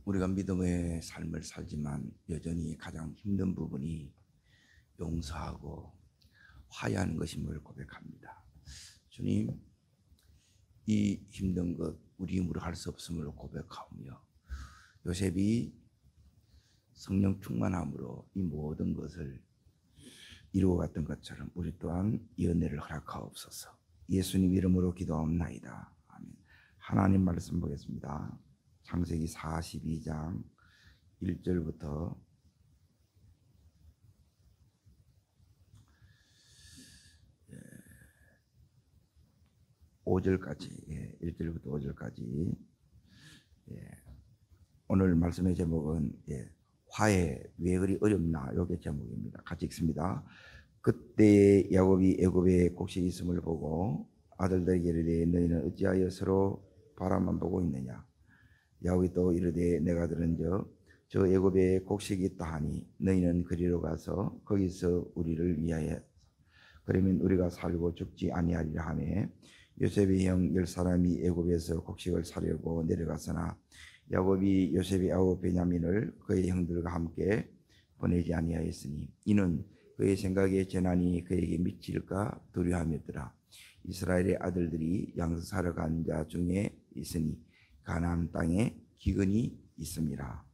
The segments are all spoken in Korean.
우리가 믿음의 삶을 살지만 여전히 가장 힘든 부분이 용서하고 화해하는 것임을 고백합니다. 주님, 이 힘든 것 우리 힘으로 할 수 없음을 고백하며 요셉이 성령 충만함으로 이 모든 것을 이루어갔던 것처럼 우리 또한 이 은혜를 허락하옵소서. 예수님 이름으로 기도하옵나이다. 아멘. 하나님 말씀 보겠습니다. 창세기 42장 1절부터 5절까지, 1절부터 5절까지. 오늘 말씀의 제목은 화해 왜 그리 어렵나, 이게 제목입니다. 같이 읽습니다. 그때 야곱이 애굽에 곡식이 있음을 보고 아들들에게 이르되 너희는 어찌하여 서로 바라만 보고 있느냐. 야곱이 또 이르되 내가 들은저 애굽에 곡식이 있다 하니 너희는 그리로 가서 거기서 우리를 위하여 그러면 우리가 살고 죽지 아니하리라 하매 요셉의 형 10사람이 애굽에서 곡식을 사려고 내려갔으나 야곱이 요셉의 아우 베냐민을 그의 형들과 함께 보내지 아니하였으니 이는 그의 생각에 재난이 그에게 미칠까 두려워함이었더라. 이스라엘의 아들들이 양서사러 간 자 중에 있으니 가나안 땅에 기근이 있습니다.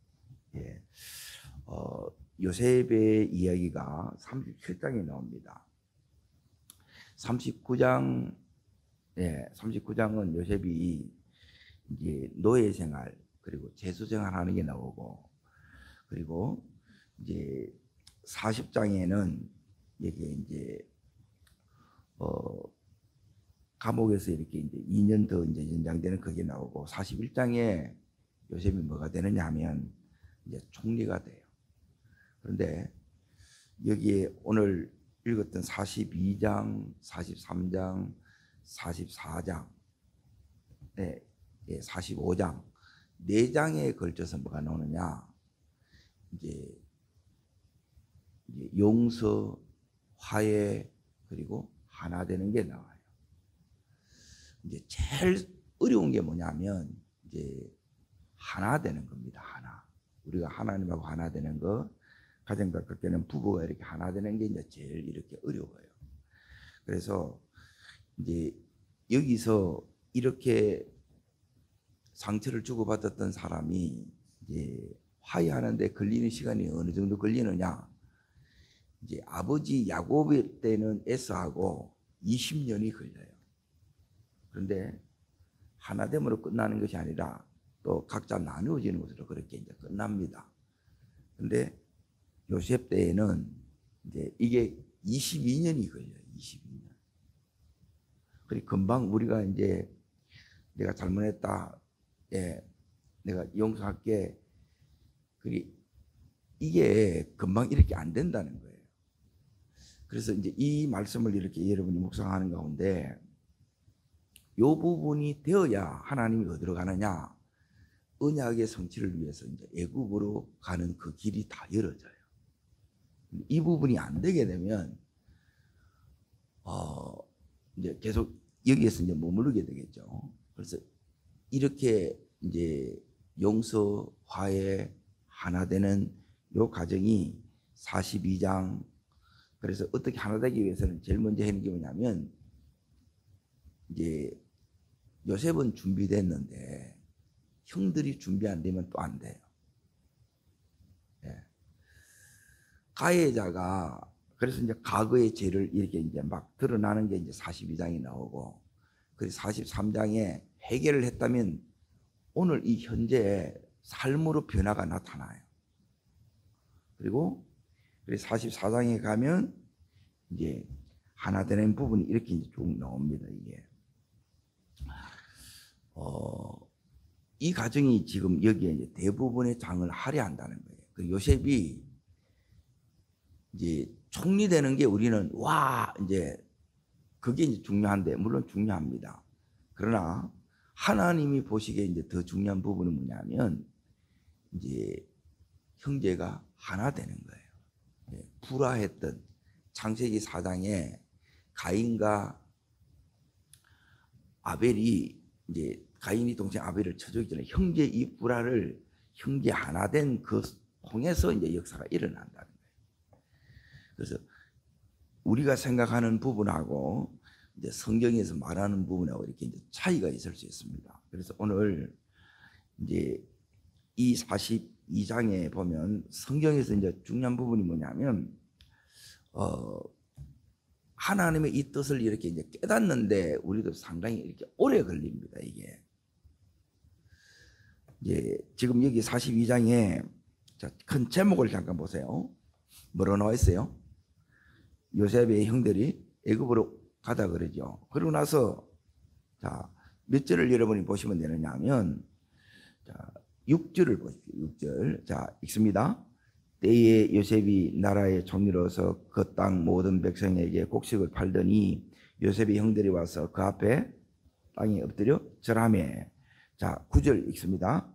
요셉의 이야기가 37장에 나옵니다. 39장은 요셉이 이제 노예 생활 그리고 제수 생활하는 게 나오고, 그리고 이제 40장에는 이게 이제 감옥에서 이렇게 이제 2년 더 이제 연장되는 그게 나오고, 41장에 요셉이 뭐가 되느냐 하면 이제 총리가 돼요. 그런데 여기에 오늘 읽었던 42장, 43장, 44장, 45장 4장에 걸쳐서 뭐가 나오느냐, 이제 용서, 화해, 그리고 하나 되는 게 나와요. 이제 제일 어려운 게 뭐냐면 이제 하나 되는 겁니다. 하나. 우리가 하나님하고 하나 되는 거, 가정 가깝게는 부부가 이렇게 하나 되는 게 이제 제일 이렇게 어려워요. 그래서 이제 여기서 이렇게 상처를 주고받았던 사람이 이제 화해하는데 걸리는 시간이 어느 정도 걸리느냐? 이제 아버지 야곱일 때는 에서하고 20년이 걸려요. 그런데 하나됨으로 끝나는 것이 아니라 또 각자 나누어지는 것으로 그렇게 이제 끝납니다. 그런데 요셉 때에는 이제 이게 22년이 걸려요. 22년. 그리고 금방 우리가 이제 내가 잘못했다, 내가 용서할게, 그리 이게 금방 이렇게 안 된다는 거예요. 그래서 이제 이 말씀을 이렇게 여러분이 묵상하는 가운데 이 부분이 되어야 하나님이 어디로 가느냐, 언약의 성취를 위해서 이제 애굽으로 가는 그 길이 다 열어져요. 이 부분이 안 되게 되면 이제 계속 여기에서 이제 머무르게 되겠죠. 그래서 이렇게 이제 용서, 화해, 하나 되는 요 과정이 42장. 그래서 어떻게 하나 되기 위해서는 제일 먼저 하는 게 뭐냐면, 이제 요셉은 준비됐는데 형들이 준비 안 되면 또 안 돼요. 가해자가, 그래서 이제 과거의 죄를 이렇게 이제 막 드러나는 게 이제 42장이 나오고, 그리고 43장에 해결을 했다면 오늘 이 현재의 삶으로 변화가 나타나요. 그리고 44장에 가면 이제 하나 되는 부분이 이렇게 이제 쭉 나옵니다. 이게 이 과정이 지금 여기에 이제 대부분의 장을 할애한다는 거예요. 그 요셉이 이제 총리 되는 게 우리는 이제 그게 이제 중요한데, 물론 중요합니다. 그러나 하나님이 보시기에 이제 더 중요한 부분은 뭐냐면 이제 형제가 하나 되는 거예요. 불화했던 창세기 4장에 가인과 아벨이 이제 가인이 동생 아벨을 쳐 죽이기 전에 형제 이 불화를 형제 하나 된 그 통해서 이제 역사가 일어난다는 거예요. 그래서 우리가 생각하는 부분하고 이제 성경에서 말하는 부분하고 이렇게 이제 차이가 있을 수 있습니다. 그래서 오늘 이제 이 42장에 보면 성경에서 이제 중요한 부분이 뭐냐면 하나님의 이 뜻을 이렇게 이제 깨닫는데 우리도 상당히 이렇게 오래 걸립니다. 이게 이제 지금 여기 42장에 큰 제목을 잠깐 보세요. 뭐로 나와 있어요? 요셉의 형들이 애굽으로 가다 그러죠. 그러고 나서 몇 절을 여러분이 보시면 되느냐 하면 6절을 보십시오. 6절. 읽습니다. 때에 요셉이 나라의 총리로서 그 땅 모든 백성에게 곡식을 팔더니 요셉의 형들이 와서 그 앞에 땅에 엎드려 절하며. 9절 읽습니다.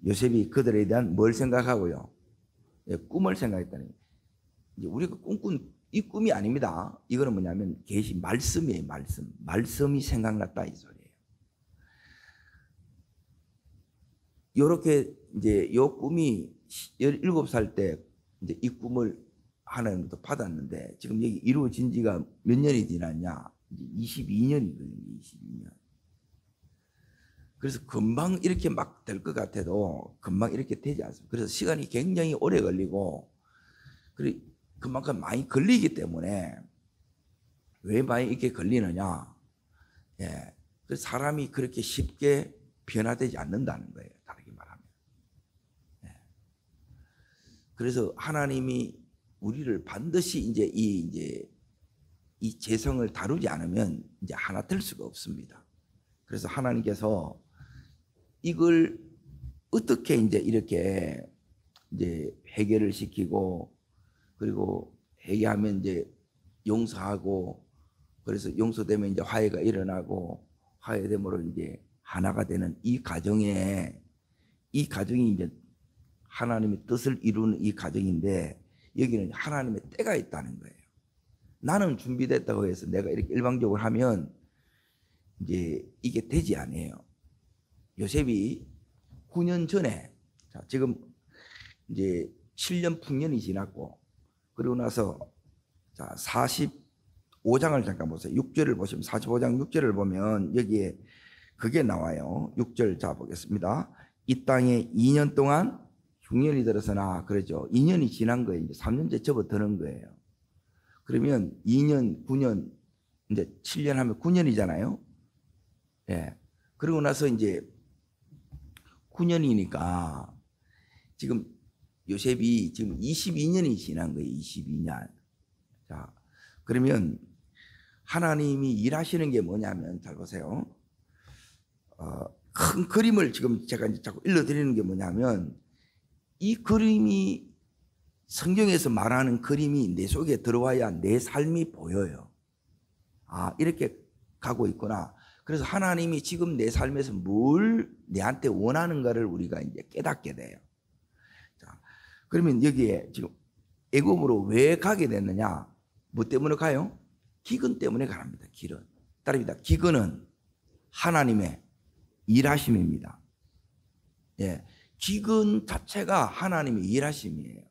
요셉이 그들에 대한 뭘 생각하고요? 꿈을 생각했다니. 이제 우리가 꿈꾼 이 꿈이 아닙니다. 이거는 뭐냐면 계시 말씀이에요. 말씀이 생각났다 이 소리예요. 요렇게 이제 요 꿈이 17살 때 이제 이 꿈을 하나님부터 받았는데 지금 여기 이루어진 지가 몇 년이 지났냐? 이제 22년이거든요. 22년. 그래서 금방 이렇게 막 될 것 같아도 금방 이렇게 되지 않습니다. 그래서 시간이 굉장히 오래 걸리고 그리고 그만큼 많이 걸리기 때문에 왜 많이 이렇게 걸리느냐? 그래서 사람이 그렇게 쉽게 변화되지 않는다는 거예요. 다르게 말하면. 그래서 하나님이 우리를 반드시 이제 이 재성을 다루지 않으면 이제 하나 될 수가 없습니다. 그래서 하나님께서 이걸 어떻게 이제 이렇게 이제 해결을 시키고 그리고 회개하면 이제 용서하고 그래서 용서되면 이제 화해가 일어나고 화해됨으로 이제 하나가 되는 이 과정이 이제 하나님의 뜻을 이루는 이 과정인데 여기는 하나님의 때가 있다는 거예요. 나는 준비됐다고 해서 내가 이렇게 일방적으로 하면 이제 이게 되지 않아요. 요셉이 9년 전에 지금 이제 7년 풍년이 지났고 그리고 나서 45장을 잠깐 보세요. 6절을 보시면 45장 6절을 보면 여기에 그게 나와요. 6절 보겠습니다. 이 땅에 2년 동안 흉년이 들어서나 그러죠. 2년이 지난 거예요. 이제 3년째 접어드는 거예요. 그러면 2년, 9년, 이제 7년 하면 9년이잖아요. 그러고 나서 이제 9년이니까 지금 요셉이 지금 22년이 지난 거예요. 22년. 그러면 하나님이 일하시는 게 뭐냐면 잘 보세요. 큰 그림을 지금 제가 이제 자꾸 일러드리는 게 뭐냐면 이 그림이 성경에서 말하는 그림이 내 속에 들어와야 내 삶이 보여요. 이렇게 가고 있구나. 그래서 하나님이 지금 내 삶에서 뭘 내한테 원하는가를 우리가 이제 깨닫게 돼요. 그러면 여기에 지금 애굽으로 왜 가게 됐느냐? 뭐 때문에 가요? 기근 때문에 갑니다. 기근. 따릅니다. 기근은 하나님의 일하심입니다. 기근 자체가 하나님의 일하심이에요.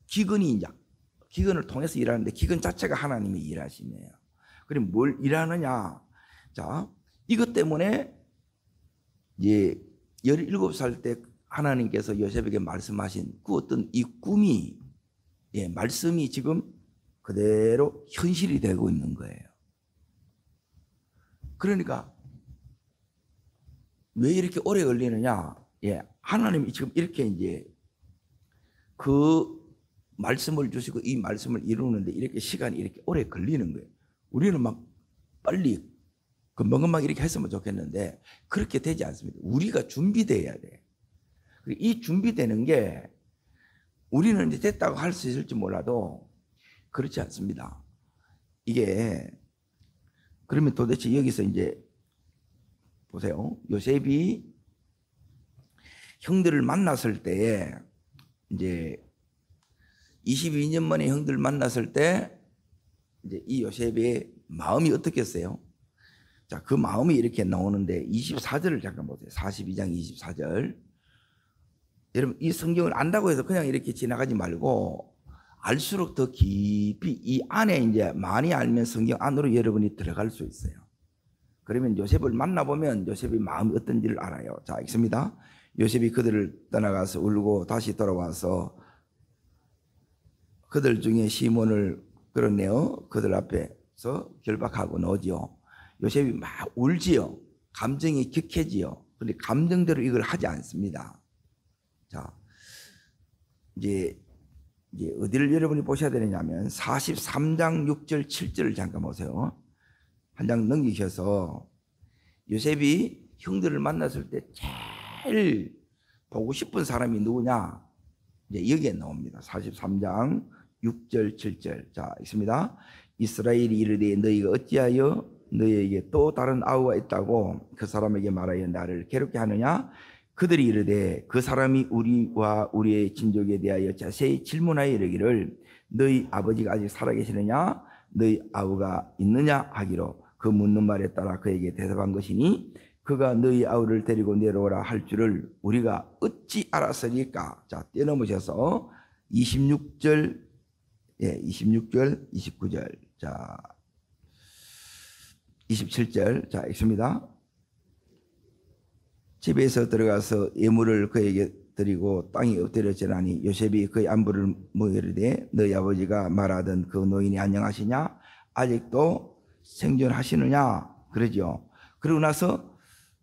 기근을 통해서 일하는데 기근 자체가 하나님의 일하심이에요. 그럼 뭘 일하느냐? 이것 때문에 이제 17살 때 하나님께서 요셉에게 말씀하신 그 어떤 이 꿈이 말씀이 지금 그대로 현실이 되고 있는 거예요. 그러니까 왜 이렇게 오래 걸리느냐? 하나님이 지금 이렇게 이제 그 말씀을 주시고 이 말씀을 이루는데 이렇게 시간이 이렇게 오래 걸리는 거예요. 우리는 막 빨리 금방금방 이렇게 했으면 좋겠는데 그렇게 되지 않습니다. 우리가 준비돼야 돼. 이 준비되는 게 우리는 이제 됐다고 할 수 있을지 몰라도 그렇지 않습니다. 이게 그러면 도대체 여기서 이제 보세요. 요셉이 형들을 만났을 때에 이제 22년 만에 형들을 만났을 때 이제 이 요셉의 마음이 어떻겠어요? 자, 그 마음이 이렇게 나오는데 24절을 잠깐 보세요. 42장 24절. 여러분, 이 성경을 안다고 해서 그냥 이렇게 지나가지 말고 알수록 더 깊이 이 안에 이제 많이 알면 성경 안으로 여러분이 들어갈 수 있어요. 그러면 요셉을 만나보면 요셉의 마음이 어떤지를 알아요. 자, 읽습니다. 요셉이 그들을 떠나가서 울고 다시 돌아와서 그들 중에 시몬을 끌어내어 그들 앞에서 결박하고 넣지요. 요셉이 막 울지요. 감정이 격해지요. 그런데 감정대로 이걸 하지 않습니다. 자, 이제 어디를 여러분이 보셔야 되느냐면 43장 6절 7절을 잠깐 보세요. 한 장 넘기셔서 요셉이 형들을 만났을 때 제일 보고 싶은 사람이 누구냐? 이제 여기에 나옵니다. 43장 6절 7절. 자, 있습니다. 이스라엘이 이르되 너희가 어찌하여 너희에게 또 다른 아우가 있다고 그 사람에게 말하여 나를 괴롭게 하느냐? 그들이 이르되 그 사람이 우리와 우리의 친족에 대하여 자세히 질문하여 이르기를 너희 아버지가 아직 살아계시느냐? 너희 아우가 있느냐? 하기로 그 묻는 말에 따라 그에게 대답한 것이니 그가 너희 아우를 데리고 내려오라 할 줄을 우리가 어찌 알았으리까? 자, 떼넘으셔서 26절, 26절, 29절, 자, 27절, 자, 읽습니다. 집에서 들어가서 예물을 그에게 드리고 땅에 엎드려지라니 요셉이 그의 안부를 물으되 너희 아버지가 말하던 그 노인이 안녕하시냐? 아직도 생존하시느냐? 그러죠. 그러고 나서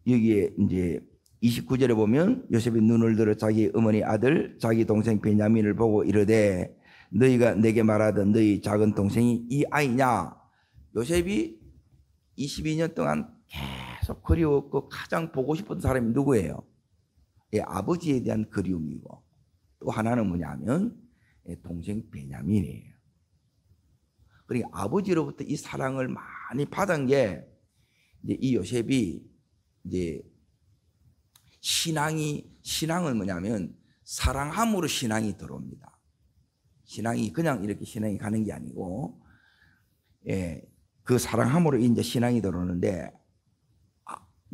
여기에 이제 29절에 보면 요셉이 눈을 들어 자기 어머니 아들 자기 동생 베냐민을 보고 이르되 너희가 내게 말하던 너희 작은 동생이 이 아이냐? 요셉이 22년 동안 계속 그리웠고 가장 보고 싶은 사람이 누구예요? 아버지에 대한 그리움이고 또 하나는 뭐냐면 동생 베냐민이에요. 그러니까 아버지로부터 이 사랑을 많이 받은 게 이제 이 요셉이 이제 신앙은 뭐냐면 사랑함으로 신앙이 들어옵니다. 신앙이 그냥 이렇게 신앙이 가는 게 아니고 그 사랑함으로 이제 신앙이 들어오는데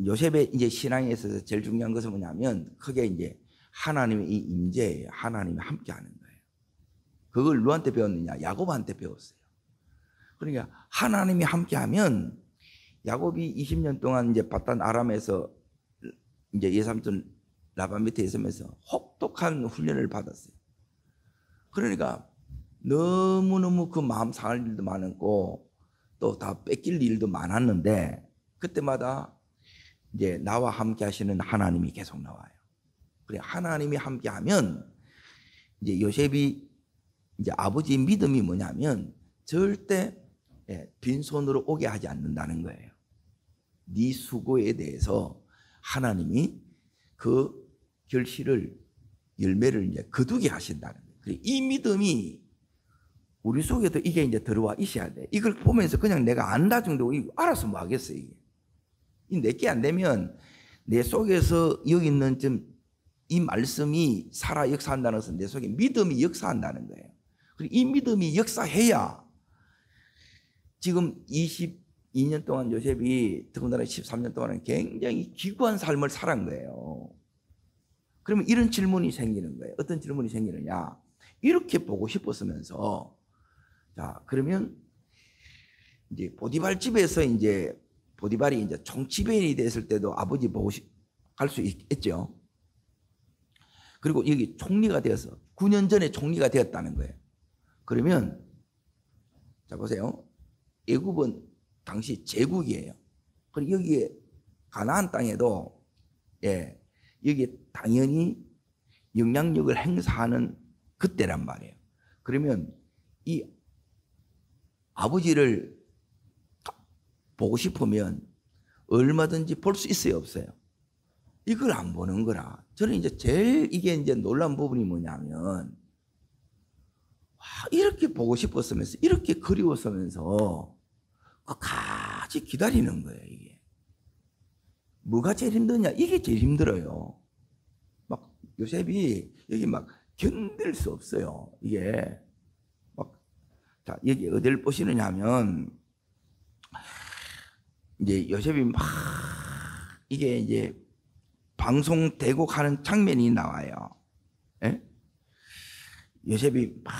요셉의 이제 신앙에 있어서 제일 중요한 것은 뭐냐면 크게 이제 하나님의 이 임재예요. 하나님이 함께하는 거예요. 그걸 누구한테 배웠느냐? 야곱한테 배웠어요. 그러니까 하나님이 함께하면 야곱이 20년 동안 이제 바단 아람에서 이제 예삼촌 라반 밑에 있으면서 혹독한 훈련을 받았어요. 그러니까 너무너무 그 마음 상할 일도 많았고 또 다 뺏길 일도 많았는데 그때마다 이제 나와 함께 하시는 하나님이 계속 나와요. 그래 하나님이 함께 하면 이제 요셉이 이제 아버지의 믿음이 뭐냐면 절대 빈손으로 오게 하지 않는다는 거예요. 네 수고에 대해서 하나님이 그 결실을 열매를 이제 거두게 하신다는 거예요. 그래 이 믿음이 우리 속에도 이게 이제 들어와 있어야 돼. 이걸 보면서 그냥 내가 안다 정도 알아서 뭐 하겠어요, 이게. 이 내게 안 되면 내 속에서 여기 있는 이 말씀이 살아 역사한다는 것은 내 속에 믿음이 역사한다는 거예요. 그리고 이 믿음이 역사해야 지금 22년 동안 요셉이 더군다나 13년 동안은 굉장히 기구한 삶을 살은 거예요. 그러면 이런 질문이 생기는 거예요. 어떤 질문이 생기느냐? 이렇게 보고 싶었으면서 자 그러면 이제 보디발 집에서 이제 보디발이 이제 총지배인이 됐을 때도 아버지 보고 갈 수 있겠죠. 그리고 여기 총리가 되어서 9년 전에 총리가 되었다는 거예요. 그러면 자 보세요. 애굽은 당시 제국이에요. 그리고 여기에 가나안 땅에도 여기에 당연히 영향력을 행사하는 그때란 말이에요. 그러면 이 아버지를 보고 싶으면 얼마든지 볼 수 있어요, 없어요? 이걸 안 보는 거라. 저는 이제 제일 이게 이제 놀라운 부분이 뭐냐면 이렇게 보고 싶었으면서 이렇게 그리웠으면서 끝까지 기다리는 거예요. 이게 뭐가 제일 힘드냐? 이게 제일 힘들어요. 막 요셉이 여기 막 견딜 수 없어요. 이게 막 자 여기 어디를 보시느냐 하면 이제 요셉이 막 이게 이제 방송되고 하는 장면이 나와요. 예? 요셉이 막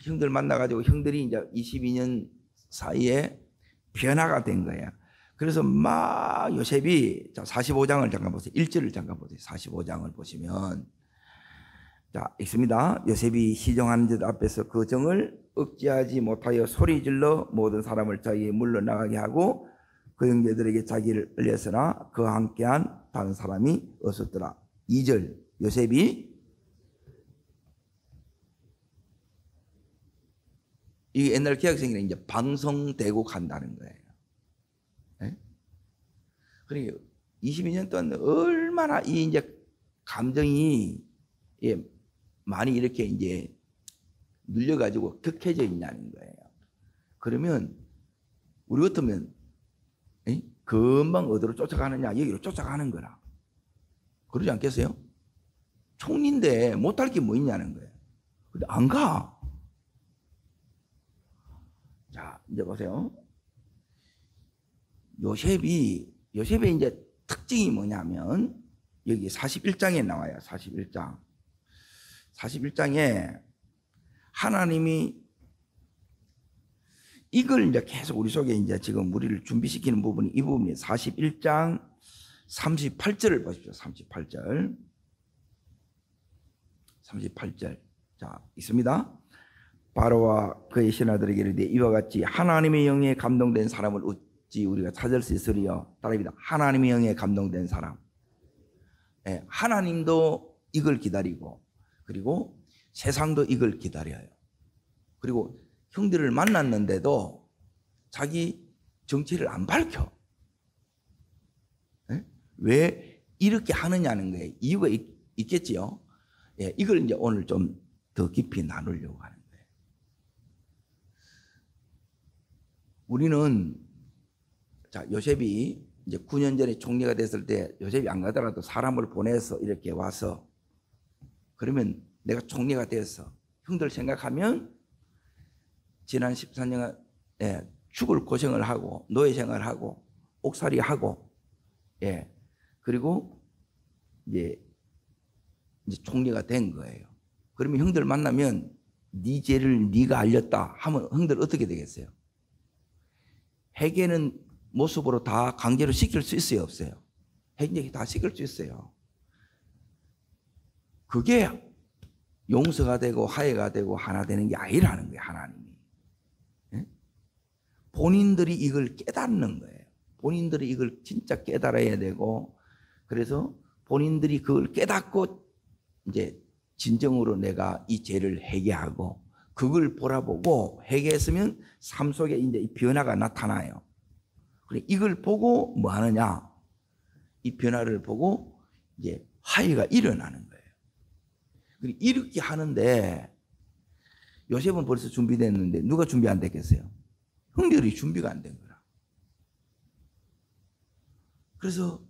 형들 만나가지고 형들이 이제 22년 사이에 변화가 된 거예요. 그래서 막 요셉이, 자, 45장을 잠깐 보세요. 1절을 잠깐 보세요. 45장을 보시면, 자, 있습니다. 요셉이 시정하는 자 앞에서 그 정을 억제하지 못하여 소리질러 모든 사람을 자기에 물러나가게 하고 그 형제들에게 자기를 알렸으나 그와 함께한 다른 사람이 없었더라. 2절, 요셉이, 이 옛날 개혁생이는 이제 방송되고 간다는 거예요. 네? 그러니까 22년 동안 얼마나 이 이제 감정이, 예, 많이 이렇게 이제 눌려가지고 격해져 있냐는 거예요. 그러면 우리 같으면, 예? 금방 어디로 쫓아가느냐, 여기로 쫓아가는 거라. 그러지 않겠어요? 총리인데 못할 게 뭐 있냐는 거예요. 근데 안 가. 자, 이제 보세요. 요셉의 이제 특징이 뭐냐면, 여기 41장에 나와요. 41장. 41장에 하나님이 이걸 이제 계속 우리 속에 이제 지금 우리를 준비시키는 부분이 이 부분이에요. 41장 38절을 보십시오. 38절. 38절. 자, 있습니다. 바로와 그의 신하들에게 이르되 이와 같이 하나님의 영에 감동된 사람을 어찌 우리가 찾을 수 있으리요? 따라합니다. 하나님의 영에 감동된 사람. 예, 하나님도 이걸 기다리고, 그리고 세상도 이걸 기다려요. 그리고 형들을 만났는데도 자기 정체를 안 밝혀. 예? 왜 이렇게 하느냐는 거예요. 이유가 있겠지요. 예, 이걸 이제 오늘 좀 더 깊이 나누려고 하는 거예요. 우리는, 자, 요셉이 이제 9년 전에 총리가 됐을 때 요셉이 안 가더라도 사람을 보내서 이렇게 와서, 그러면 내가 총리가 됐어. 형들 생각하면 지난 14년간 죽을 고생을 하고 노예 생활을 하고 옥살이 하고, 예, 그리고 이제 총리가 된 거예요. 그러면 형들 만나면 네 죄를 네가 알렸다 하면 형들 어떻게 되겠어요? 회개는 모습으로 다 강제로 시킬 수 있어요, 없어요? 회개 다 시킬 수 있어요. 그게 용서가 되고 화해가 되고 하나 되는 게 아니라는 거예요, 하나님이. 예? 본인들이 이걸 깨닫는 거예요. 본인들이 이걸 진짜 깨달아야 되고, 그래서 본인들이 그걸 깨닫고 이제 진정으로 내가 이 죄를 회개하고 그걸 보라보고 회개했으면 삶 속에 이제 이 변화가 나타나요. 그래, 이걸 보고 뭐 하느냐? 이 변화를 보고 이제 화해가 일어나는 거예요. 그리고 이렇게 하는데 요셉은 벌써 준비됐는데 누가 준비 안 됐겠어요? 형들이 준비가 안 된 거라. 그래서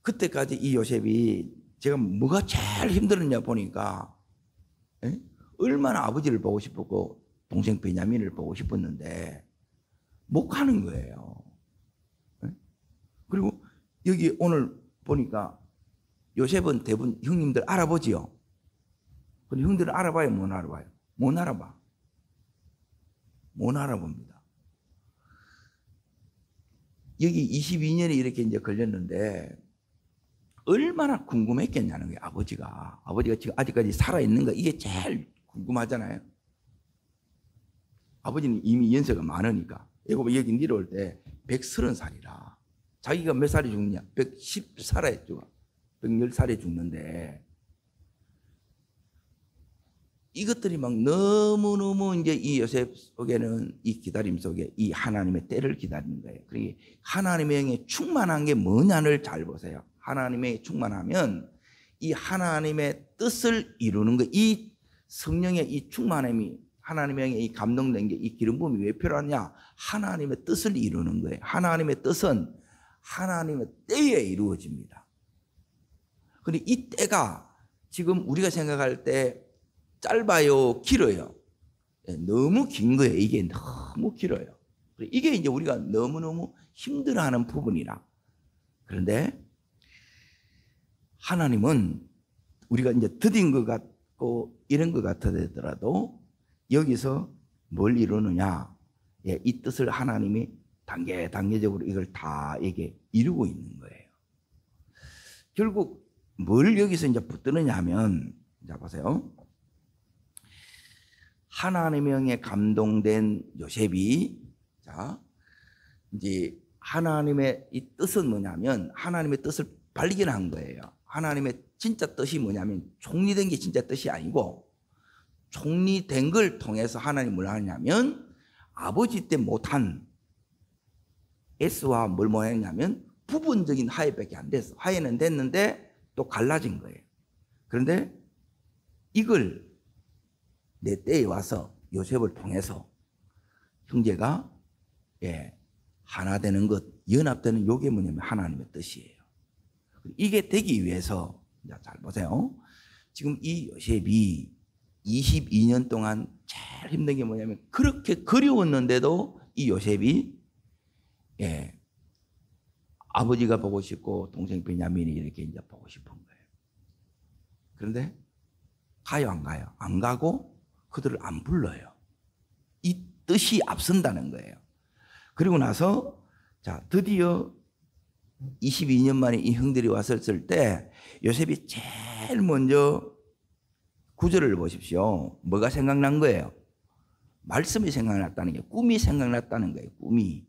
그때까지 이 요셉이, 제가 뭐가 제일 힘들었냐 보니까, 에? 얼마나 아버지를 보고 싶었고 동생 베냐민을 보고 싶었는데 못 가는 거예요. 에? 그리고 여기 오늘 보니까 요셉은 대부분 형님들 알아보지요. 근데 형들은 알아봐요, 못 알아봐요? 못 알아봐. 못 알아봅니다. 여기 22년이 이렇게 이제 걸렸는데 얼마나 궁금했겠냐는 거예요, 아버지가. 아버지가 지금 아직까지 살아있는가, 이게 제일 궁금하잖아요. 아버지는 이미 연세가 많으니까. 여기 내려올 때 130살이라. 자기가 몇 살에 죽느냐? 110살에 죽어. 110살에 죽는데, 이것들이 막 너무너무 이제 이 요셉 속에는 이 기다림 속에 이 하나님의 때를 기다리는 거예요. 그러니까 하나님의 영에 충만한 게 뭐냐를 잘 보세요. 하나님의 충만하면 이 하나님의 뜻을 이루는 거, 이 성령의 이 충만함이, 하나님의 영에 이 감동된 게, 이 기름 부음이 왜 필요하냐? 하나님의 뜻을 이루는 거예요. 하나님의 뜻은 하나님의 때에 이루어집니다. 그런데 이 때가 지금 우리가 생각할 때 짧아요, 길어요? 너무 긴 거예요. 이게 너무 길어요. 이게 이제 우리가 너무너무 힘들어하는 부분이라. 그런데 하나님은 우리가 이제 드딘 것 같고 이런 것 같더라도 여기서 뭘 이루느냐? 예, 이 뜻을 하나님이 단계적으로 이걸 다 이게 이루고 있는 거예요. 결국 뭘 여기서 이제 붙드느냐 하면, 자 보세요. 하나님의 감동된 요셉이, 자 이제 하나님의 이 뜻은 뭐냐면 하나님의 뜻을 발견한 거예요. 하나님의 진짜 뜻이 뭐냐면 총리된 게 진짜 뜻이 아니고, 총리된 걸 통해서 하나님이 뭘 하냐면 아버지 때 못한 S와 뭘 했냐면 부분적인 화해밖에 안 됐어. 화해는 됐는데 또 갈라진 거예요. 그런데 이걸 내 때에 와서 요셉을 통해서 형제가 하나 되는 것, 연합되는 요게 뭐냐면 하나님의 뜻이에요. 이게 되기 위해서, 잘 보세요. 지금 이 요셉이 22년 동안 제일 힘든 게 뭐냐면 그렇게 그리웠는데도 이 요셉이 아버지가 보고 싶고 동생 베냐민이 이렇게 이제 보고 싶은 거예요. 그런데 가요, 안 가요? 안 가고 그들을 안 불러요. 이 뜻이 앞선다는 거예요. 그리고 나서 자 드디어 22년 만에 이 형들이 왔을 때 요셉이 제일 먼저 구절을 보십시오. 뭐가 생각난 거예요? 말씀이 생각났다는 게, 꿈이 생각났다는 거예요. 꿈이.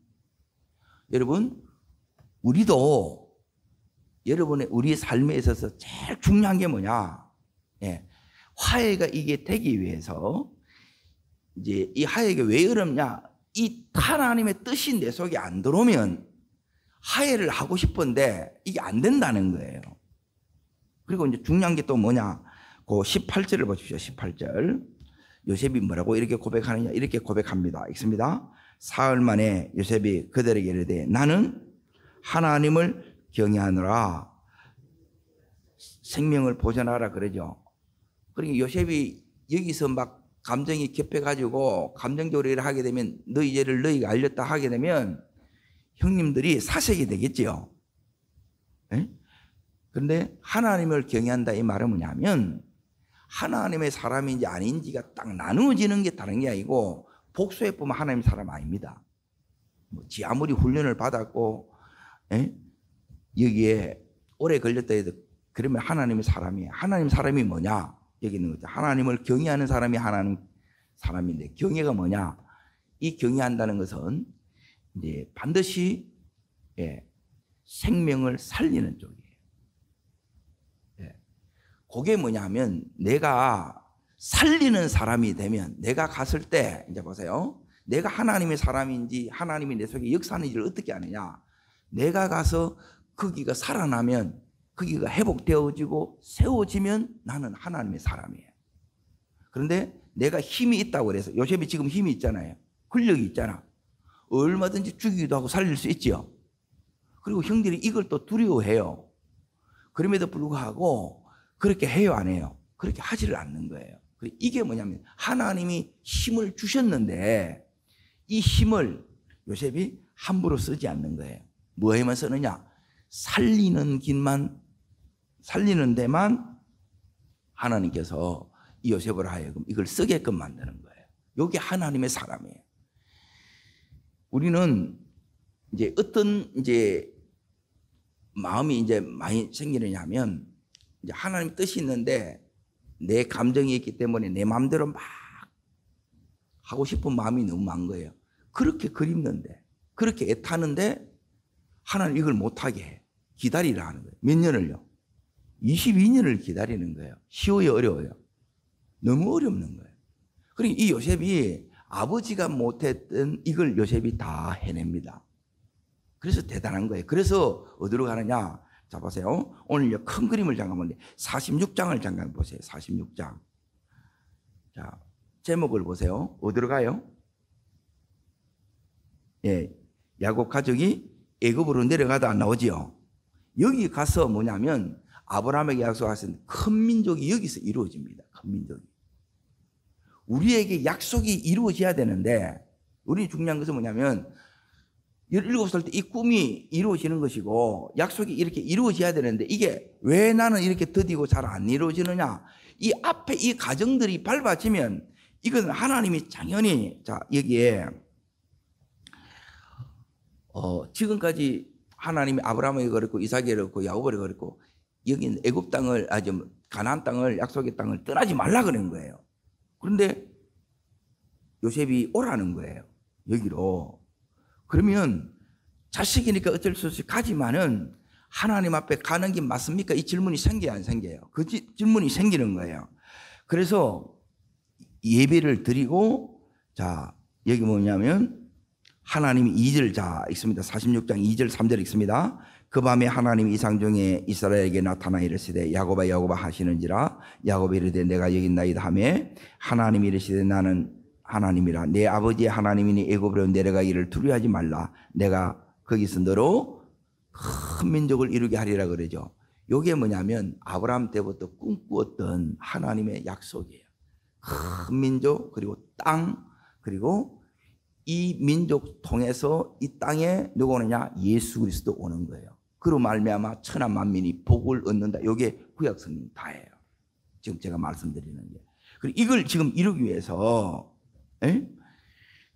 여러분, 우리도 여러분의 우리 삶에 있어서 제일 중요한 게 뭐냐? 화해가 이게 되기 위해서, 이제 이 화해가 왜 어렵냐? 이 하나님의 뜻이 내 속에 안 들어오면 화해를 하고 싶은데 이게 안 된다는 거예요. 그리고 이제 중요한 게 또 뭐냐? 그 18절을 보십시오. 18절. 요셉이 뭐라고 이렇게 고백하느냐? 이렇게 고백합니다. 읽습니다. 사흘 만에 요셉이 그들에게 이르되 나는 하나님을 경외하노라. 생명을 보존하라 그러죠. 그러니까 요셉이 여기서 막 감정이 격해가지고 감정적으로 일을 하게 되면 너희 죄를 너희가 알렸다 하게 되면 형님들이 사색이 되겠죠. 그런데 하나님을 경외한다 이 말은 뭐냐면 하나님의 사람인지 아닌지가 딱 나누어지는 게 다른 게 아니고, 복수해보면 하나님 사람 아닙니다. 지 아무리 훈련을 받았고 여기에 오래 걸렸다 해도 그러면 하나님의 사람이에요. 하나님 사람이 뭐냐? 여기 있는 거죠. 하나님을 경외하는 사람이 하나님 사람인데, 경외가 뭐냐? 이 경외한다는 것은 이제 반드시 생명을 살리는 쪽이에요. 그게 뭐냐면 내가 살리는 사람이 되면, 내가 갔을 때 이제 보세요. 내가 하나님의 사람인지 하나님이 내 속에 역사하는지를 어떻게 아느냐? 내가 가서 거기가 살아나면, 거기가 회복되어지고 세워지면 나는 하나님의 사람이에요. 그런데 내가 힘이 있다고 그래서, 요셉이 지금 힘이 있잖아요. 권력이 있잖아. 얼마든지 죽이기도 하고 살릴 수 있죠. 그리고 형들이 이걸 또 두려워해요. 그럼에도 불구하고 그렇게 해요, 안 해요? 그렇게 하지를 않는 거예요. 이게 뭐냐면 하나님이 힘을 주셨는데 이 힘을 요셉이 함부로 쓰지 않는 거예요. 뭐에만 쓰느냐? 살리는 데만 하나님께서 이 요셉을 하여금 이걸 쓰게끔 만드는 거예요. 이게 하나님의 사람이에요. 우리는 이제 어떤 이제 마음이 이제 많이 생기느냐 하면, 이제 하나님 뜻이 있는데 내 감정이 있기 때문에 내 마음대로 막 하고 싶은 마음이 너무 많은 거예요. 그렇게 그립는데, 그렇게 애타는데 하나님 이걸 못하게 해. 기다리라 하는 거예요. 몇 년을요? 22년을 기다리는 거예요. 쉬워요, 어려워요? 너무 어렵는 거예요. 그리고 이 요셉이 아버지가 못했던 이걸 요셉이 다 해냅니다. 그래서 대단한 거예요. 그래서 어디로 가느냐? 자 보세요. 오늘 큰 그림을 잠깐 보는데 46장을 잠깐 보세요. 46장. 자, 제목을 보세요. 어디로 가요? 야곱 가족이 애굽으로 내려가다 안 나오지요. 여기 가서 뭐냐면 아브라함에게 약속하신 큰 민족이 여기서 이루어집니다. 큰 민족이. 우리에게 약속이 이루어져야 되는데, 우리 중요한 것은 뭐냐면 17살 때 이 꿈이 이루어지는 것이고 약속이 이렇게 이루어져야 되는데 이게 왜 나는 이렇게 더디고 잘 안 이루어지느냐? 이 앞에 이 과정들이 밟아지면 이건 하나님이 당연히 자 여기에 지금까지 하나님이 아브라함에게 그랬고 이삭에게 그랬고 야곱에게 그랬고 여기 애굽 땅을 아주 가나안 땅을 약속의 땅을 떠나지 말라 그런 거예요. 그런데 요셉이 오라는 거예요. 여기로. 그러면 자식이니까 어쩔 수 없이 가지만은 하나님 앞에 가는 게 맞습니까? 이 질문이 생겨야 안 생겨요? 그 질문이 생기는 거예요. 그래서 예배를 드리고 자 여기 뭐냐면 하나님이 2절 자 있습니다. 46장 2절 3절 있습니다. 그 밤에 하나님이 이상 중에 이스라엘에게 나타나 이르시되 야곱아 야곱아 하시는지라 야곱이 이르되 내가 여기 있나이다 하며 하나님이 이르시되 나는 하나님이라 내 아버지의 하나님이니 애굽으로 내려가기를 두려워하지 말라 내가 거기서 너로 큰 민족을 이루게 하리라 그러죠. 이게 뭐냐면 아브라함 때부터 꿈꾸었던 하나님의 약속이에요. 큰 민족 그리고 땅 그리고 이 민족 통해서 이 땅에 누가 오느냐? 예수 그리스도 오는 거예요. 그로 말미암아 천하 만민이 복을 얻는다. 이게 구약 성경 다예요. 지금 제가 말씀드리는 게. 그리고 이걸 지금 이루기 위해서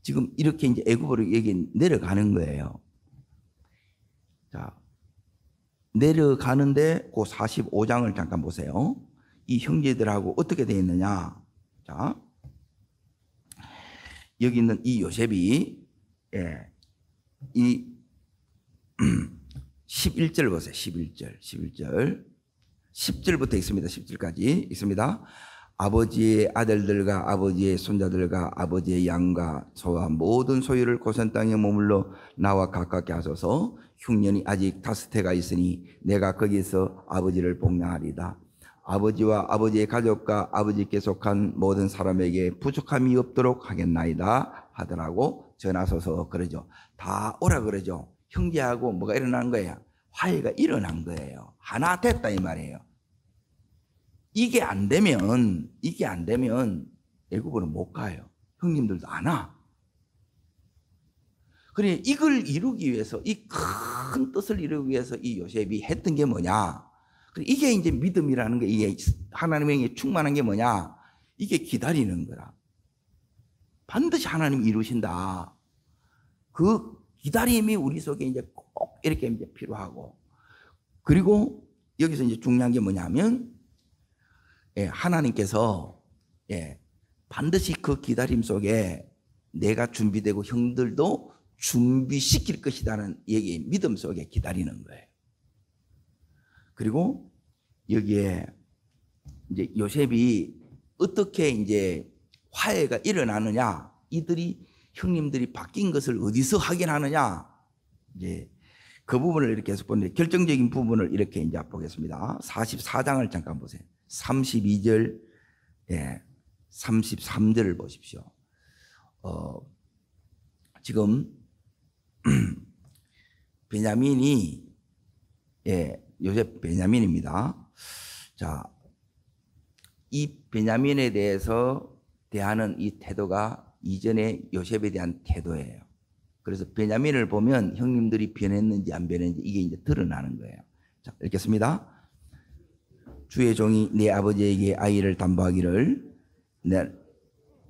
지금 이렇게 이제 애굽으로 여기 내려가는 거예요. 자, 내려가는데 그 45장을 잠깐 보세요. 이 형제들하고 어떻게 되어 있느냐? 자, 여기 있는 이 요셉이 이 11절 보세요. 11절 10절부터 있습니다. 10절까지 있습니다. 아버지의 아들들과 아버지의 손자들과 아버지의 양과 소와 모든 소유를 고센 땅에 머물러 나와 가깝게 하소서. 흉년이 아직 5해가 있으니 내가 거기서 아버지를 복양하리다. 아버지와 아버지의 가족과 아버지께 속한 모든 사람에게 부족함이 없도록 하겠나이다 하더라고 전하소서 그러죠. 다 오라 그러죠. 형제하고 뭐가 일어난 거예요? 화해가 일어난 거예요. 하나 됐다 이 말이에요. 이게 안 되면 애굽으로 못 가요. 형님들도 안 와. 그래 이걸 이루기 위해서 이 큰 뜻을 이루기 위해서 이 요셉이 했던 게 뭐냐? 이게 이제 믿음이라는 게 이게 하나님에게 충만한 게 뭐냐? 이게 기다리는 거라. 반드시 하나님이 이루신다. 그 기다림이 우리 속에 이제 꼭 이렇게 이제 필요하고 그리고 여기서 이제 중요한 게 뭐냐면 하나님께서 반드시 그 기다림 속에 내가 준비되고 형들도 준비시킬 것이라는 얘기 믿음 속에 기다리는 거예요. 그리고 여기에 이제 요셉이 어떻게 이제 화해가 일어나느냐, 이들이 형님들이 바뀐 것을 어디서 확인하느냐, 이제 그 부분을 이렇게 계속 보는데 결정적인 부분을 이렇게 이제 보겠습니다. 44장을 잠깐 보세요. 32절, 33절을 보십시오. 지금 베냐민이 요셉 베냐민입니다. 자, 이 베냐민에 대해서 대하는 이 태도가 이전에 요셉에 대한 태도예요. 그래서 베냐민을 보면 형님들이 변했는지 안 변했는지 이게 이제 드러나는 거예요. 자, 읽겠습니다. 주의 종이 내 아버지에게 아이를 담보하기를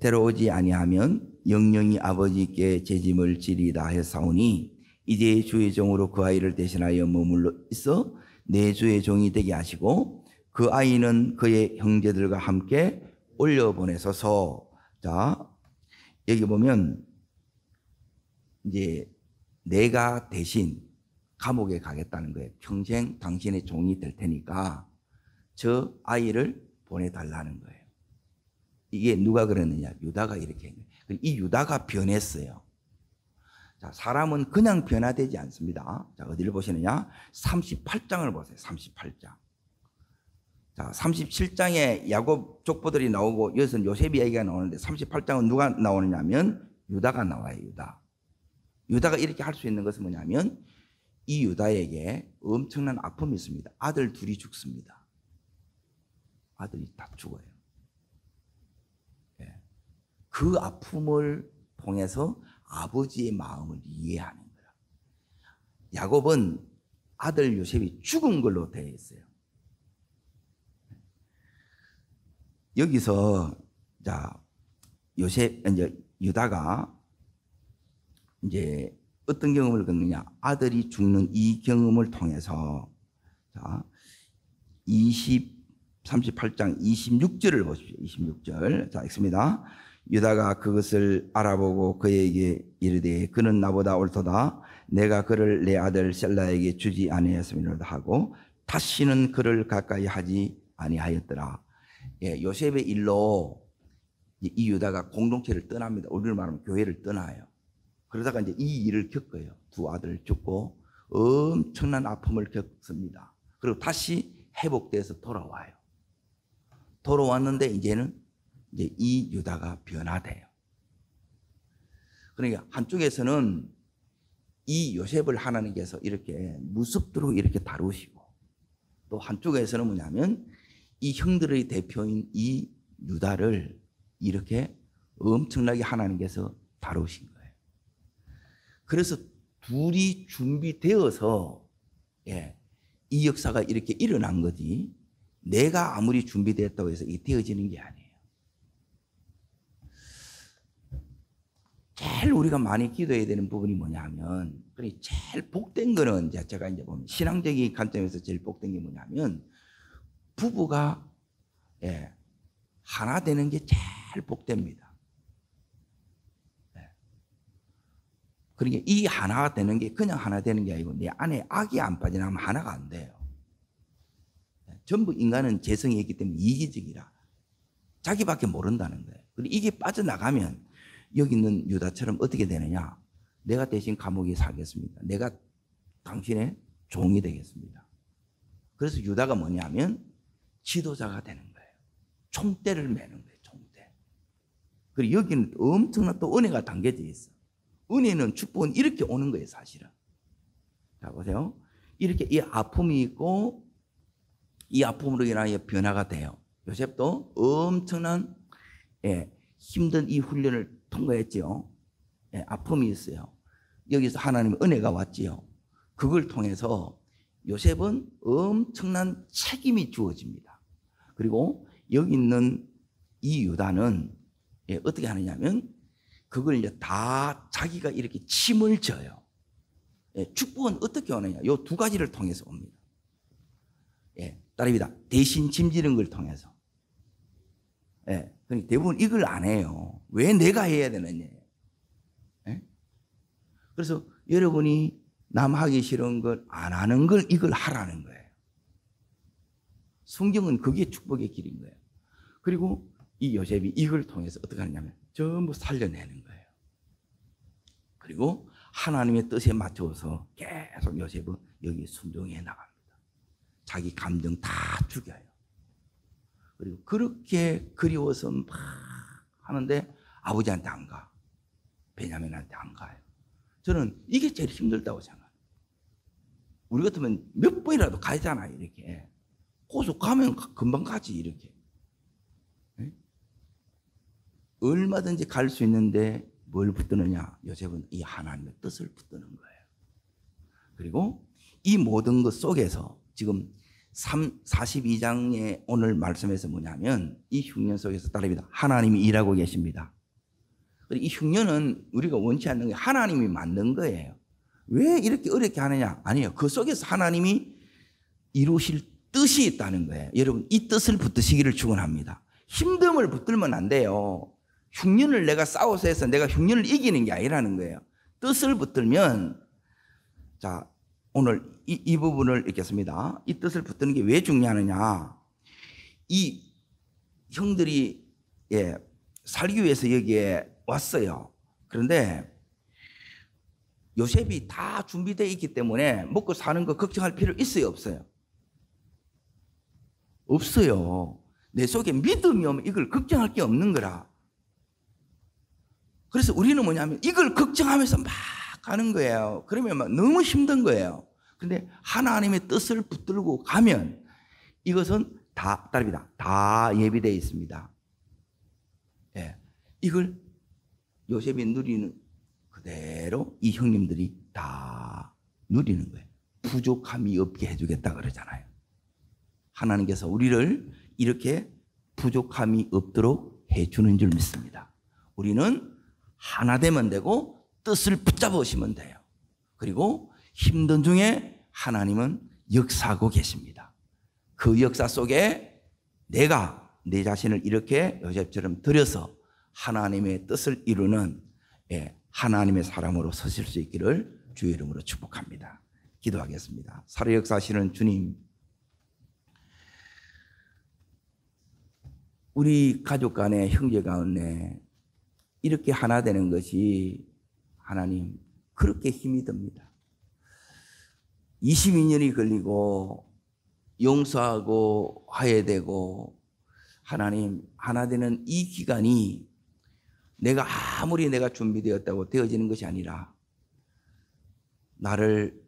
데려오지 아니하면 영영이 아버지께 재짐을 지리다 했사오니 이제 주의 종으로 그 아이를 대신하여 머물러 있어 내 주의 종이 되게 하시고 그 아이는 그의 형제들과 함께 올려보내소서. 자, 여기 보면 이제 내가 대신 감옥에 가겠다는 거예요. 평생 당신의 종이 될 테니까 저 아이를 보내달라는 거예요. 이게 누가 그랬느냐? 유다가 이렇게 한 거예요. 이 유다가 변했어요. 자, 사람은 그냥 변화되지 않습니다. 자, 어디를 보시느냐? 38장을 보세요. 38장. 자, 37장에 야곱 족보들이 나오고 여기서는 요셉 이야기가 나오는데 38장은 누가 나오느냐 하면 유다가 나와요. 유다가 이렇게 할 수 있는 것은 뭐냐면 이 유다에게 엄청난 아픔이 있습니다. 아들 둘이 죽습니다. 아들이 다 죽어요. 그 아픔을 통해서 아버지의 마음을 이해하는 거야. 야곱은 아들 요셉이 죽은 걸로 되어 있어요. 여기서 자 요셉 이제 유다가 이제 어떤 경험을 겪느냐? 아들이 죽는 이 경험을 통해서 자 38장 26절을 보십시오. 26절. 자, 읽습니다. 유다가 그것을 알아보고 그에게 이르되 그는 나보다 옳도다. 내가 그를 내 아들 셀라에게 주지 아니하였음이로다 하고 다시는 그를 가까이 하지 아니하였더라. 예, 요셉의 일로 이 유다가 공동체를 떠납니다. 우리로 말하면 교회를 떠나요. 그러다가 이제 이 일을 겪어요. 두 아들 죽고 엄청난 아픔을 겪습니다. 그리고 다시 회복돼서 돌아와요. 돌아왔는데 이제는 이제 이 유다가 변화돼요. 그러니까 한쪽에서는 이 요셉을 하나님께서 이렇게 무섭도록 이렇게 다루시고 또 한쪽에서는 뭐냐면 이 형들의 대표인 이 유다를 이렇게 엄청나게 하나님께서 다루신 거예요. 그래서 둘이 준비되어서 예, 이 역사가 이렇게 일어난 거지 내가 아무리 준비됐다고 해서 이게 되어지는 게 아니에요. 제일 우리가 많이 기도해야 되는 부분이 뭐냐면 제일 복된 거는 제가 이제 보면 신앙적인 관점에서 제일 복된 게 뭐냐면 부부가 예, 하나 되는 게 제일 복됩니다. 그러니까 이 하나가 되는 게 그냥 하나 되는 게 아니고 내 안에 악이 안 빠져나가면 하나가 안 돼요. 전부 인간은 재성이 있기 때문에 이기적이라 자기밖에 모른다는 거예요. 그리고 이게 빠져나가면 여기 있는 유다처럼 어떻게 되느냐? 내가 대신 감옥에 살겠습니다. 내가 당신의 종이 되겠습니다. 그래서 유다가 뭐냐면 지도자가 되는 거예요. 총대를 매는 거예요. 총대. 그리고 여기는 엄청난 또 은혜가 담겨져 있어. 은혜는 축복은 이렇게 오는 거예요, 사실은. 자, 보세요. 이렇게 이 아픔이 있고 이 아픔으로 인하여 변화가 돼요. 요셉도 엄청난 예, 힘든 이 훈련을 통과했지요. 예, 아픔이 있어요. 여기서 하나님의 은혜가 왔지요. 그걸 통해서 요셉은 엄청난 책임이 주어집니다. 그리고 여기 있는 이 유다는 예, 어떻게 하느냐면 그걸 이제 다 자기가 이렇게 침을 져요. 예, 축복은 어떻게 오느냐? 이 두 가지를 통해서 옵니다. 예, 따릅니다. 대신 짐지는 걸 통해서. 예, 그러니까 대부분 이걸 안 해요. 왜 내가 해야 되느냐? 예? 그래서 여러분이 남 하기 싫은 걸 안 하는 걸 이걸 하라는 거예요. 성경은 그게 축복의 길인 거예요. 그리고 이 요셉이 이걸 통해서 어떻게 하느냐면 전부 살려내는 거예요. 그리고 하나님의 뜻에 맞춰서 계속 요셉은 여기 순종해 나갑니다. 자기 감정 다 죽여요. 그리고 그렇게 그리워서 막 하는데 아버지한테 안 가. 베냐민한테 안 가요. 저는 이게 제일 힘들다고 생각해요. 우리 같으면 몇 번이라도 가잖아요, 이렇게. 고속 가면 금방 가지, 이렇게. 네? 얼마든지 갈 수 있는데 뭘 붙드느냐? 요셉은 이 하나님의 뜻을 붙드는 거예요. 그리고 이 모든 것 속에서 지금 42장의 오늘 말씀에서 뭐냐면 이 흉년 속에서 따릅니다. 하나님이 일하고 계십니다. 이 흉년은 우리가 원치 않는 게 하나님이 만든 거예요. 왜 이렇게 어렵게 하느냐? 아니에요. 그 속에서 하나님이 이루실 뜻이 있다는 거예요. 여러분 이 뜻을 붙드시기를 축원합니다. 힘듦을 붙들면 안 돼요. 흉년을 내가 싸워서 해서 내가 흉년을 이기는 게 아니라는 거예요. 뜻을 붙들면 자 오늘 이 부분을 읽겠습니다. 이 뜻을 붙드는 게 왜 중요하느냐? 이 형들이 예, 살기 위해서 여기에 왔어요. 그런데 요셉이 다 준비되어 있기 때문에 먹고 사는 거 걱정할 필요 있어요, 없어요? 없어요. 내 속에 믿음이 오면 이걸 걱정할 게 없는 거라. 그래서 우리는 뭐냐면 이걸 걱정하면서 막 가는 거예요. 그러면 막 너무 힘든 거예요. 그런데 하나님의 뜻을 붙들고 가면 이것은 다 따릅니다. 다 예비되어 있습니다. 예, 이걸 요셉이 누리는 그대로 이 형님들이 다 누리는 거예요. 부족함이 없게 해주겠다 그러잖아요. 하나님께서 우리를 이렇게 부족함이 없도록 해주는 줄 믿습니다. 우리는 하나 되면 되고 뜻을 붙잡으시면 돼요. 그리고 힘든 중에 하나님은 역사하고 계십니다. 그 역사 속에 내가 내 자신을 이렇게 요셉처럼 들여서 하나님의 뜻을 이루는 하나님의 사람으로 서실 수 있기를 주의 이름으로 축복합니다. 기도하겠습니다. 살아 역사하시는 주님, 우리 가족 간에 형제 가운데 이렇게 하나 되는 것이 하나님 그렇게 힘이 듭니다. 22년이 걸리고 용서하고 화해되고 하나님 하나 되는 이 기간이 내가 아무리 내가 준비되었다고 되어지는 것이 아니라 나를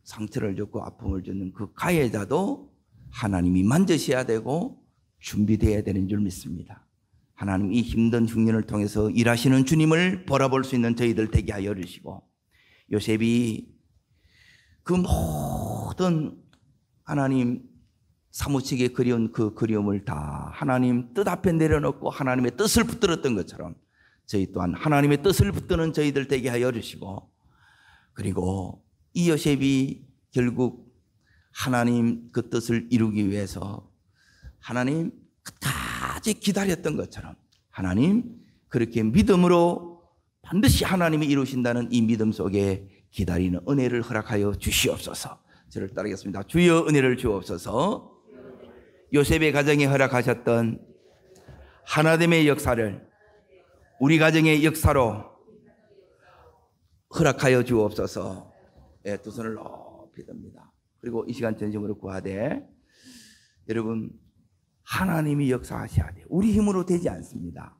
상처를 줬고 아픔을 주는 그 가해자도 하나님이 만드셔야 되고 준비되어야 되는 줄 믿습니다. 하나님 이 힘든 흉년을 통해서 일하시는 주님을 바라볼 수 있는 저희들 되게 하여 주시고 요셉이 그 모든 하나님 사무치게 그리운 그 그리움을 다 하나님 뜻 앞에 내려놓고 하나님의 뜻을 붙들었던 것처럼 저희 또한 하나님의 뜻을 붙드는 저희들 되게 하여 주시고 그리고 이 요셉이 결국 하나님 그 뜻을 이루기 위해서 하나님 끝까지 기다렸던 것처럼 하나님 그렇게 믿음으로 반드시 하나님이 이루신다는 이 믿음 속에 기다리는 은혜를 허락하여 주시옵소서. 저를 따르겠습니다. 주여 은혜를 주옵소서. 요셉의 가정에 허락하셨던 하나됨의 역사를 우리 가정의 역사로 허락하여 주옵소서. 예, 두 손을 높이 듭니다. 그리고 이 시간 전심으로 구하되 여러분 하나님이 역사하셔야 돼요. 우리 힘으로 되지 않습니다.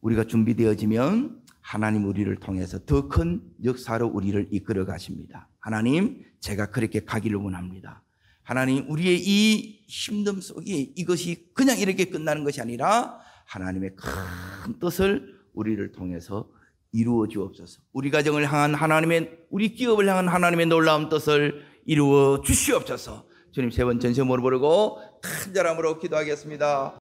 우리가 준비되어지면 하나님 우리를 통해서 더 큰 역사로 우리를 이끌어 가십니다. 하나님 제가 그렇게 가기를 원합니다. 하나님 우리의 이 힘듦 속에 이것이 그냥 이렇게 끝나는 것이 아니라 하나님의 큰 뜻을 우리를 통해서 이루어 주옵소서. 우리 가정을 향한 하나님의 우리 기업을 향한 하나님의 놀라운 뜻을 이루어 주시옵소서. 주님 세 번 전심으로 부르고 간절함으로 기도하겠습니다.